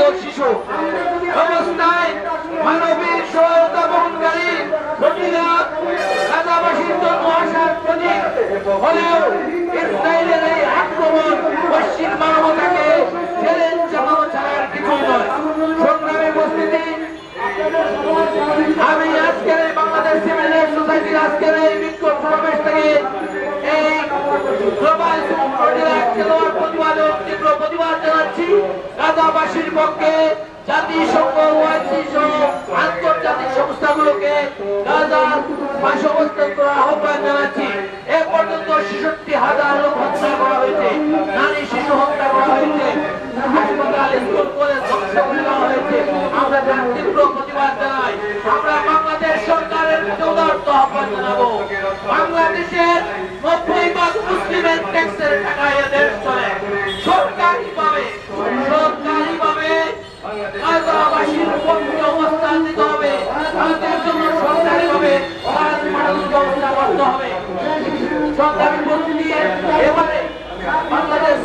ও শিশু অবস্থায় মানবিক সহায়তা বহনকারী প্রতিরাত গাজাবাসীর জন্য আসার প্রতীক হলেও ইসরায়েলের এই আক্রমণ পশ্চিম মানবতাকে চ্যালেঞ্জ জানানো ছাড়ার কিছুই নয়। সংগ্রামী উপস্থিতি, আমি আজকের এই বাংলাদেশ সিভিল সোসাইটির আজকের এই বিক্ষোভ সমাবেশ থেকে এই গ্লোবাল খেলোয়াড় প্রতিবাদ ও তীব্র প্রতিবাদ জানাচ্ছি। গাজাবাসীর পক্ষে জাতিসংঘ, ওআইসি সহ আন্তর্জাতিক সংস্থাগুলোকে গাজার বাসবস্থান করার আহ্বান জানাচ্ছি। এ পর্যন্ত ৬৬,০০০ লোক হত্যা করা হয়েছে, নারী শিশু হত্যা করা হয়েছে, হাসপাতাল স্কুল কলেজ ধ্বংস করে দেওয়া হয়েছে। আমরা যার তীব্র প্রতিবাদ জানাই। আমরা বাংলাদেশ সরকারের চৌদার্থ আহ্বান জানাবো, বাংলাদেশের ৯০% মুসলিমের ট্যাক্সের টাকায় দেশ চলে। সরকারিভাবে গাজাবাসীর পক্ষে অবস্থান নিতে হবে, তাদের জন্য সরকারিভাবে ব্যবস্থা করতে হবে। সরকারি এবারে বাংলাদেশ